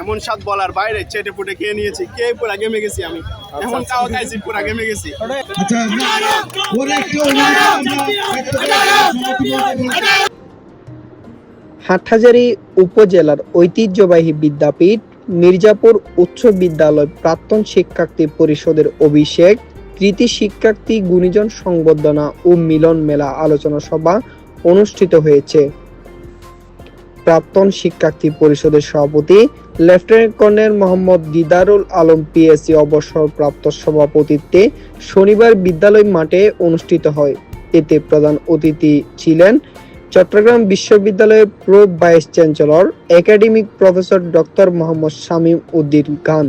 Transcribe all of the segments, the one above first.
এমন স্বাদ বলার বাইরে, চেটে পুটে খেয়ে নিয়েছি, কে পুরা গেমে গেছি আমি, এমন খাওয়া খাইছি পুরা গেমে গেছি। হাটহাজারী উপজেলার ঐতিহ্যবাহী বিদ্যাপীঠ মির্জাপুর উচ্চ বিদ্যালয় প্রাক্তন শিক্ষার্থী পরিষদের অভিষেক, কৃতি শিক্ষার্থী গুণীজন সংবর্ধনা ও মিলন মেলা আলোচনা সভা অনুষ্ঠিত হয়েছে। প্রাক্তন শিক্ষার্থী পরিষদের সভাপতি lieutenant colonel Mohammad Didarul Alam PSC অবসরপ্রাপ্ত সভাপতিত্বে শনিবার বিদ্যালয় মাঠে অনুষ্ঠিত হয়। এতে প্রধান অতিথি ছিলেন চট্টগ্রাম বিশ্ববিদ্যালয়ের pro vice chancellor academic professor doctor Mohammad Shamim Uddin Khan.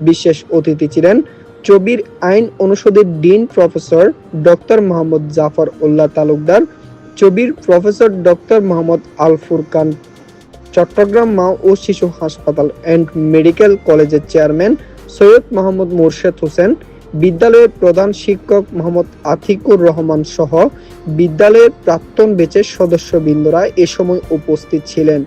বিশেষ অতিথি ছিলেন চবির আইন অনুষদের dean professor doctor Mohammad Jafar Ullah Talukdar, চবির প্রফেসর ডক্টর মোহাম্মদ আল ফুরকান, চট্টগ্রাম মা ও শিশু হাসপাতাল অ্যান্ড মেডিকেল কলেজের চেয়ারম্যান সৈয়দ মোহাম্মদ মোর্শেদ হোসেন, বিদ্যালয়ের প্রধান শিক্ষক মোহাম্মদ আতিকুর রহমান সহ বিদ্যালয়ের প্রাক্তন ব্যাচের সদস্যবৃন্দরা এ সময় উপস্থিত ছিলেন।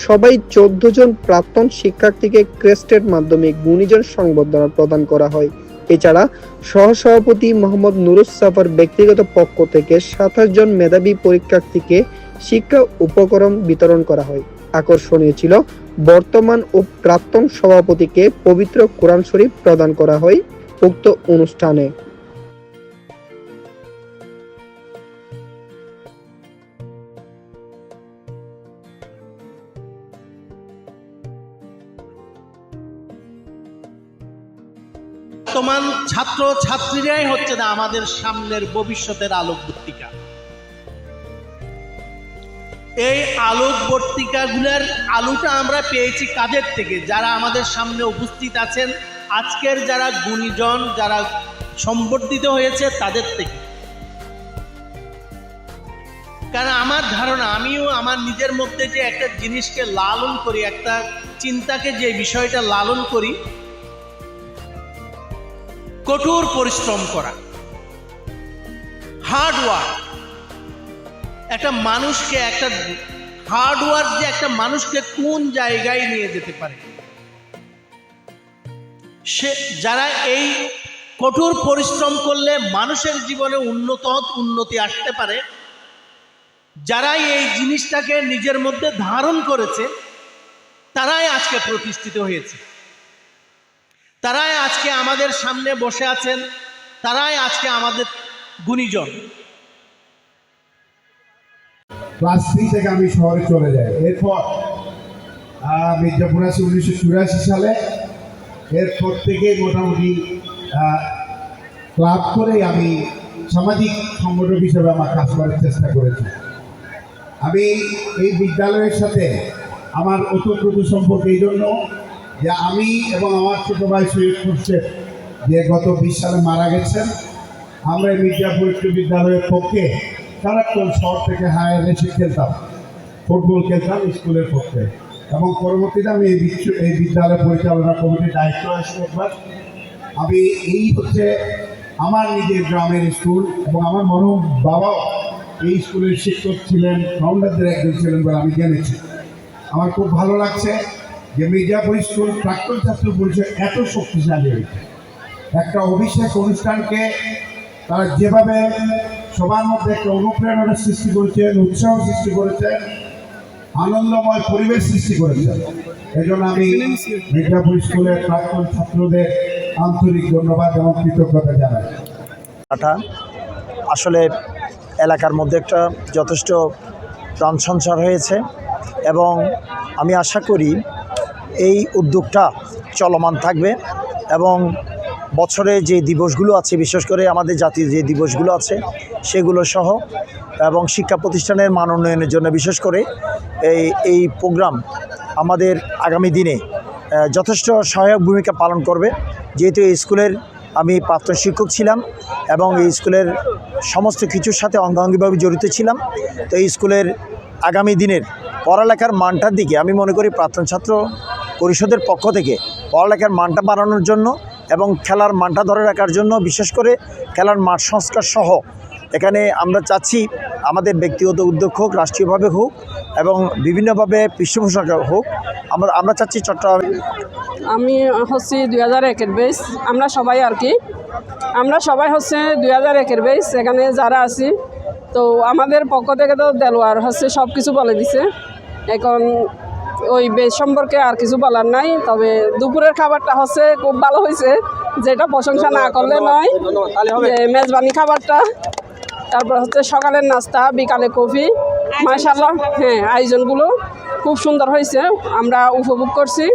সবাই 14 জন প্রাক্তন শিক্ষার্থীকে ক্রেস্টের মাধ্যমে গুণীজন সংবর্ধনা প্রদান করা হয়। এছাড়া সহসভাপতি মোহাম্মদ নুরুস সাফার ব্যক্তিগত পক্ষ থেকে 27 জন মেধাবী পরীক্ষার্থীকে শিক্ষা উপকরণ বিতরণ করা হয়। আকর্ষণীয় ছিল বর্তমান ও প্রাক্তন সভাপতিকে পবিত্র কোরআন শরীফ প্রদান করা হয় উক্ত অনুষ্ঠানে। বর্তমান ছাত্র ছাত্রীরাই হচ্ছে না আমাদের সামনের ভবিষ্যতের আলোকবর্তিকা। এই আলোকবর্তিকাগুলোর আলোটা আমরা পেয়েছি কাদের থেকে? যারা আমাদের সামনে উপস্থিত আছেন, আজকের যারা গুণীজন, যারা সম্বর্ধিত হয়েছে তাদের থেকে। কারণ আমার ধারণা, আমিও আমার নিজের মধ্যে যে একটা জিনিসকে লালন করি, একটা চিন্তাকে যে বিষয়টা লালন করি, কঠোর পরিশ্রম করা, হার্ডওয়ার্ক। একটা মানুষকে, একটা হার্ডওয়ার্ক যে একটা মানুষকে কোন জায়গায় নিয়ে যেতে পারে, সে যারা এই কঠোর পরিশ্রম করলে মানুষের জীবনে উন্নতি আসতে পারে, যারাই এই জিনিসটাকে নিজের মধ্যে ধারণ করেছে, তারাই আজকে প্রতিষ্ঠিত হয়েছে, তারাই আজকে আমাদের সামনে বসে আছেন, তারাই আজকে আমাদের গুণীজন। ক্লাস 3 থেকে আমি শহরে চলে যাই। এরপর মির্জাপুর আসি 1984 সালে। এরপর থেকে মোটামুটি ক্লাব করেই আমি সামাজিক সংগঠক হিসেবে আমার কাজ করার চেষ্টা করেছি। আমি এই বিদ্যালয়ের সাথে আমার ওতপ্রোত সম্পর্ক এই জন্য যে আমি এবং আমার ছোটো ভাই সৈয়দ খুরশেদ, যে গত 20 সালে মারা গেছেন, আমরা মির্জাপুর উচ্চ বিদ্যালয়ের পক্ষে সারাক্ষণ শহর থেকে হায়ার এসে খেলতাম, ফুটবল খেলতাম স্কুলের পক্ষে। এবং পরবর্তীতে আমি এই বিদ্যালয় পরিচালনা কমিটির দায়িত্ব আসলে একবার আমি এই হচ্ছে আমার নিজের গ্রামের স্কুল, এবং আমার মরহুম বাবাও এই স্কুলের শিক্ষক ছিলেন, ফাউন্ডারদের একজন ছিলেন বলে আমি জেনেছি। আমার খুব ভালো লাগছে যে মির্জাপুর স্কুল প্রাক্তন ছাত্র পরিষদ এত শক্তিশালী হয়েছে। একটা অভিষেক অনুষ্ঠানকে তারা যেভাবে সবার মধ্যে একটা অনুপ্রেরণা সৃষ্টি করেছেন, উৎসাহ সৃষ্টি করেছেন, আনন্দময় পরিবেশ সৃষ্টি করেছেন, এই জন্য আমি মির্জাপুর স্কুলের প্রাক্তন ছাত্রদের আন্তরিক ধন্যবাদ এবং কৃতজ্ঞতা জানাই। আসলে এলাকার মধ্যে একটা যথেষ্ট প্রাণ সঞ্চার হয়েছে, এবং আমি আশা করি এই উদ্যোগটা চলমান থাকবে, এবং বছরে যে দিবসগুলো আছে, বিশেষ করে আমাদের জাতীয় যে দিবসগুলো আছে সেগুলো সহ, এবং শিক্ষা প্রতিষ্ঠানের মান উন্নয়নের জন্য বিশেষ করে এই প্রোগ্রাম আমাদের আগামী দিনে যথেষ্ট সহায়ক ভূমিকা পালন করবে। যেহেতু এই স্কুলের আমি প্রাক্তন শিক্ষক ছিলাম এবং এই স্কুলের সমস্ত কিছুর সাথে অঙ্গাঙ্গিভাবে জড়িত ছিলাম, তো এই স্কুলের আগামী দিনের পড়ালেখার মানটার দিকে আমি মনে করি প্রাক্তন ছাত্র পরিষদের পক্ষ থেকে পড়ালেখার মানটা বাড়ানোর জন্য এবং খেলার মানটা ধরে রাখার জন্য, বিশেষ করে খেলার মাঠ সংস্কার সহ, এখানে আমরা চাচ্ছি আমাদের ব্যক্তিগত উদ্যোগ হোক, রাষ্ট্রীয়ভাবে হোক, এবং বিভিন্নভাবে পৃষ্ঠপোষক হোক। আমরা চাচ্ছি চট্টগ্রাম। আমি হচ্ছি 2001-এর বেস, আমরা সবাই আর কি, আমরা সবাই হচ্ছে 2001-এর বেস এখানে যারা আছি। তো আমাদের পক্ষ থেকে তো দেলোয়ার হচ্ছে সব কিছু বলে দিছে, এখন ওই বেস সম্পর্কে আর কিছু বলার নাই। তবে দুপুরের খাবারটা হচ্ছে খুব ভালো হয়েছে, যেটা প্রশংসা না করলে নয়। যে মেজবানি খাবারটা, তারপর হচ্ছে সকালের নাস্তা, বিকালে কফি, মাশাআল্লাহ। হ্যাঁ, আয়োজনগুলো খুব সুন্দর হয়েছে, আমরা উপভোগ করছি।